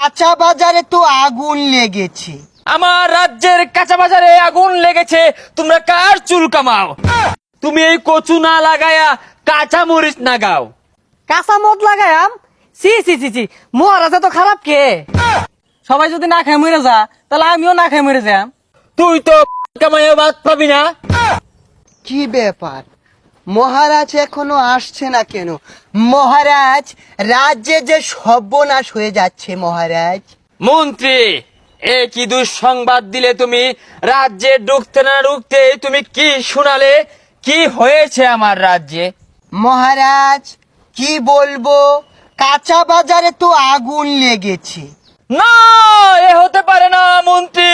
কাঁচা বাজারে তো আগুন লেগেছে। আমার রাজ্যের কাঁচা বাজারে আগুন লেগেছে, তোমরা কার চুল কামাও? তুমি এই কচু না লাগায়া কাঁচা মরিচ লাগাও। কাঁচা মদ লাগায়াম? সি সি সি সি, মহারাজা তো খারাপ কে? সবাই যদি না খাই মরে যা, তাহলে আমিও না খাই মরে যাম। তুই তো কামাইয়া বাদ পাবি না। কি ব্যাপার, মহারাজ এখনো আসছে না কেন? মহারাজ, রাজ্যে যে সর্বনাশ হয়ে যাচ্ছে মহারাজ। মন্ত্রী, এ কি দুঃসংবাদ দিলে তুমি? রাজ্যে ঢুকতে না ঢুকতে তুমি কি শোনালে? কি হয়েছে আমার রাজ্যে? মহারাজ, কি বলবো, কাঁচা বাজারে তো আগুন লেগেছে। না, এ হতে পারে না মন্ত্রী।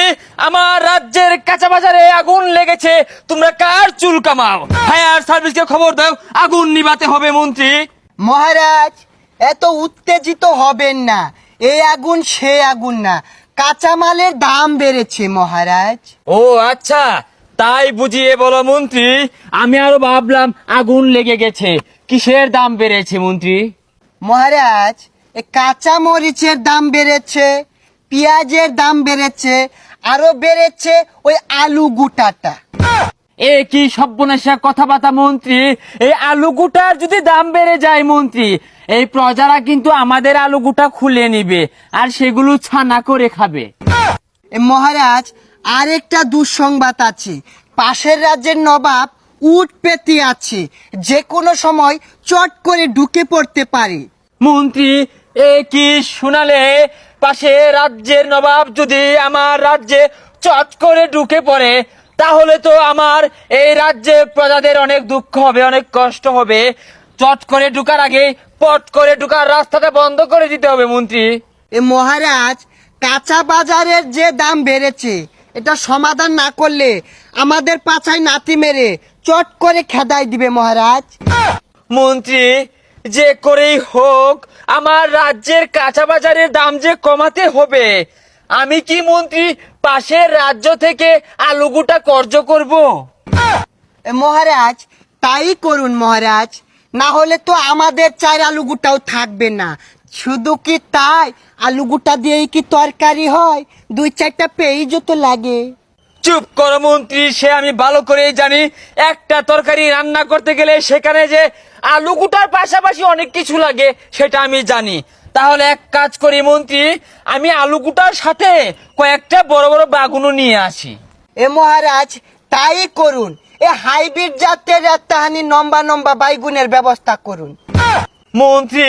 আমার রাজ্যের কাঁচা বাজারে আগুন লেগেছে, তোমরা কার চুল কামাও? ফায়ার সার্ভিসকে খবর দাও, আগুন নিভাতে হবে মন্ত্রী। মহারাজ, এত উত্তেজিত হবেন না, এই আগুন সে আগুন না, কাঁচামালের দাম বেড়েছে মহারাজ। ও আচ্ছা, তাই বুঝিয়ে বলো মন্ত্রী। আমি আরো ভাবলাম আগুন লেগে গেছে। কিসের দাম বেড়েছে মন্ত্রী? মহারাজ, এ কাঁচা মরিচের দাম বেড়েছে, পেঁয়াজের দাম বেড়েছে, আরো বেড়েছে ওই আলু গুটাটা। এ কি সর্বনাশা কথাবার্তা মন্ত্রী? এই আলু গুটার যদি দাম বেড়ে যায় মন্ত্রী, এই প্রজারা কিন্তু আমাদের আলু গুটা খুলে নিবে আর সেগুলো ছানা করে খাবে। মহারাজ, আরেকটা দুঃসংবাদ আছে, পাশের রাজ্যের নবাব উট পেতে আছে, যে কোনো সময় চট করে ঢুকে পড়তে পারে। মন্ত্রী, এ কি শোনালে? পাশে রাজ্যের নবাব যদি আমার রাজ্যে চট করে ঢুকে পড়ে, তাহলে তো আমার এই রাজ্যে প্রজাদের অনেক দুঃখ হবে, অনেক কষ্ট হবে। চট করে ঢুকার আগে পট করে ঢুকার রাস্তাটা বন্ধ করে দিতে হবে মন্ত্রী। মহারাজ, কাঁচা বাজারের যে দাম বেড়েছে, এটা সমাধান না করলে আমাদের পাছায় নাতি মেরে চট করে খেদাই দিবে মহারাজ। মন্ত্রী, যে করেই হোক আমার রাজ্যের কাঁচা বাজারের দাম যে কমাতে হবে। আমি কি মন্ত্রী পাশের রাজ্য থেকে আলুগুটা কর্জ করব? মহারাজ, তাই করুন মহারাজ, না হলে তো আমাদের চার আলু গুটাও থাকবে না। শুধু কি তাই, আলু গুটা দিয়েই কি তরকারি হয়? দুই চারটা পেঁয়াজ তো লাগে। চুপ করো মন্ত্রী, সে আমি ভালো করেই জানি। একটা তরকারি রান্না করতে গেলে সেখানে যে আলু গুটার পাশাপাশি অনেক কিছু লাগে সেটা আমি জানি। তাহলে এক কাজ করি মন্ত্রী, আমি আলু গুটার সাথে কয়েকটা বড় বড় বাগুনও নিয়ে আসি। মহারাজ, তাই করুন, হাইব্রিড জাতের রাত্তাহানি লম্বা লম্বা বাইগুনের ব্যবস্থা করুন। মন্ত্রী,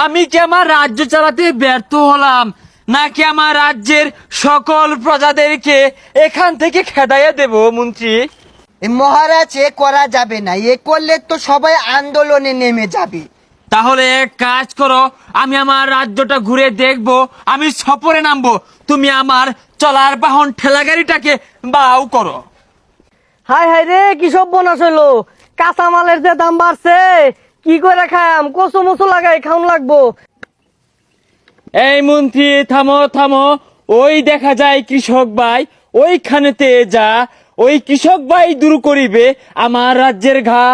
আমি কি আমার রাজ্য চালাতে ব্যর্থ হলাম, নাকি আমার রাজ্যের সকল প্রজাদেরকে এখান থেকে খেদাইয়া দেব মন্ত্রী? মহারাজ, এ করা যাবে না, এ করলে তো সবাই আন্দোলনে নেমে যাবে। তাহলে এক কাজ করো, আমি আমার রাজ্যটা ঘুরে দেখব, আমি সফরে নামবো। তুমি আমার চলার বাহন ঠেলা গাড়িটাকে বাউ করো। হাই হাই রে, কি সব বনাস হইলো! কাঁচা মালের যে দাম বাড়ছে, কি করে খাম? কচু মুচু লাগাই খাউন লাগবো। এই মন্ত্রী, থামো থামো। ওই দেখা যায় কৃষক ভাই, ওইখানেতে যা। ওই কৃষক ভাই দূর করিবে আমার রাজ্যের ঘা।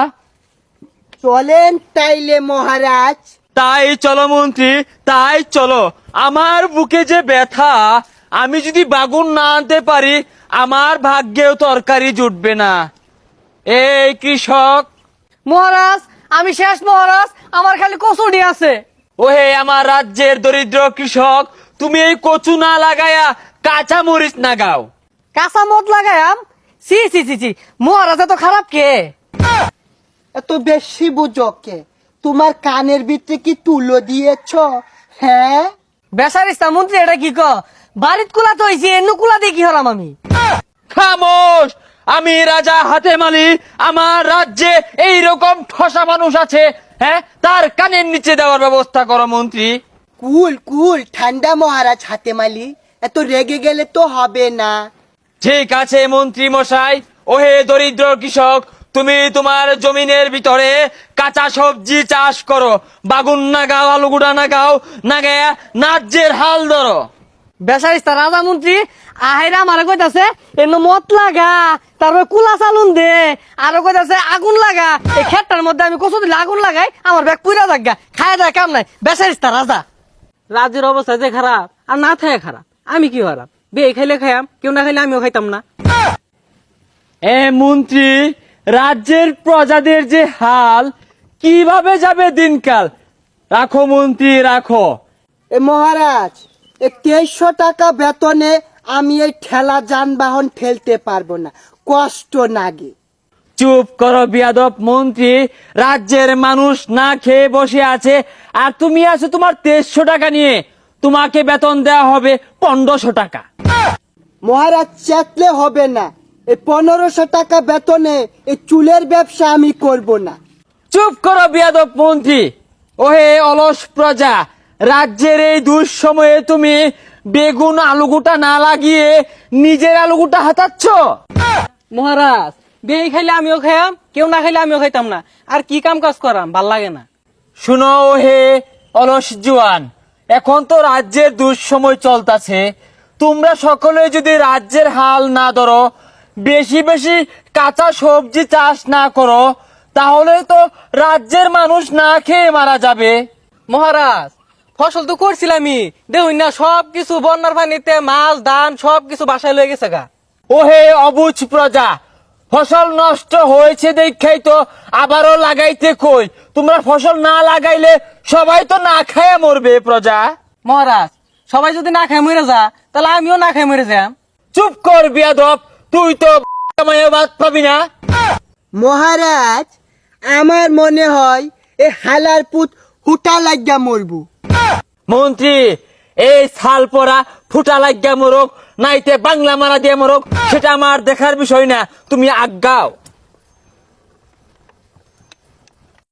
চলেন তাইলে মহারাজ। তাই চলো মন্ত্রী, তাই চলো। আমার বুকে যে ব্যথা, আমি যদি বাগুন না আনতে পারি আমার ভাগ্যেও তরকারি জুটবে না। এই কৃষক! মহারাজ, আমি শেষ মহারাজ, আমার খালি কচুটি আছে। ওহে আমার রাজ্যের দরিদ্র কৃষক, তুমি এই কচু না লাগায়া কাঁচা মরিচ লাগাও। কাঁচা মদ লাগায়াম? সি সি সি সি, মহারাজা তো খারাপ কে? এত বেশি বুঝকে, তোমার কানের ভিতরে কি তুলো দিয়েছ? হ্যাঁ, বেসারিস্তা মন্ত্রী, এটা কি ক? বাড়িত কুলা তো হইছে, এন্ন কুলা দিয়ে কি হলাম আমি? খামোশ! আমি রাজা হাতেমালি, আমার রাজ্যে এইরকম ঠসা মানুষ আছে, হ্যাঁ, তার কানের নিচে দেওয়ার ব্যবস্থা করো মন্ত্রী। কুল কুল, ঠান্ডা মহারাজ হাতেমালি, এত রেগে গেলে তো হবে না। ঠিক আছে মন্ত্রী মশাই। ওহে দরিদ্র কৃষক, তুমি তোমার জমিনের ভিতরে কাঁচা সবজি চাষ করো, বাগুন নাগাও, আলুগুড়া নাগাও, নাগায়া রাজ্যের হাল ধরো। বেসারিস্তা রাজা মন্ত্রী আহাইরা আমারে কইতাছে এন্ন মদ লাগা, তারপরে কুলা চালুন দে, আরো কইতাছে আগুন লাগা। এই ক্ষেতটার মধ্যে আমি কচু দিলে আগুন লাগাই, আমার ব্যাগ পুরা জাগা, খায় দেয় কাম নাই। বেসারিস্তা রাজা। রাজ্যের অবস্থা যে খারাপ আর না থাকে খারাপ, আমি কি খারাপ? বিয়ে খাইলে খাইয়াম, কেউ না খাইলে আমিও খাইতাম না। এ মন্ত্রী, রাজ্যের প্রজাদের যে হাল, কিভাবে যাবে দিনকাল? রাখো মন্ত্রী, রাখো। এ মহারাজ, 2300 টাকা বেতনে আমি এই ঠেলা যানবাহন ফেলতে পারবো না, কষ্ট লাগে। চুপ করো বিয়াদব মন্ত্রী, রাজ্যের মানুষ না খেয়ে বসে আছে আর তুমি আছো তোমার 2300 টাকা নিয়ে। তোমাকে বেতন দেওয়া হবে 1500 টাকা। মহারাজ, চেতলে হবে না, এই 1500 টাকা বেতনে এই চুলের ব্যবসা আমি করব না। চুপ করো বিয়াদব মন্ত্রী। ওহে অলস প্রজা, রাজ্যের এই দুঃসময়ে তুমি বেগুন আলুগুটা না লাগিয়ে নিজের আলুগুটা হাতাচ্ছ। মহারাজ, বিয়ে খাইলে আমিও খাইয়াম, কেউ না খাইলে আমিও খাইতাম না। আর কি কাম কাজ করাম, ভাল লাগে না। শুনো ওহে অলস জুয়ান, এখন তো রাজ্যের দুঃসময় চলতেছে। তোমরা সকলে যদি রাজ্যের হাল না ধরো, বেশি বেশি কাঁচা সবজি চাষ না করো, তাহলে তো রাজ্যের মানুষ না খেয়ে মারা যাবে। মহারাজ, ফসল তো করছিলামই, দেখুন না সব কিছু বন্যার পানিতে মাছ ধান সব কিছু বাসায় লয়ে গেছে গা। ওহে অবুঝ প্রজা, ফসল নষ্ট হয়েছে দেখাই তো আবারও লাগাইতে কই। তোমরা ফসল না লাগাইলে সবাই তো না খায়া মরবে প্রজা। মহারাজ, সবাই যদি না খায় মরে যা, তাহলে আমিও না খায় মরে যাম। চুপ কর বিয়াদব, তুই তো বাদ পাবি না। মহারাজ, আমার মনে হয় এ হালার পুত হুটা লাগিয়া মরবো। মন্ত্রী, এই ছাল পরা ফুটা লাগিয়া মরক নাইতে বাংলা মারা দিয়ে মরক, সেটা আমার দেখার বিষয় না, তুমি আজ্ঞাও।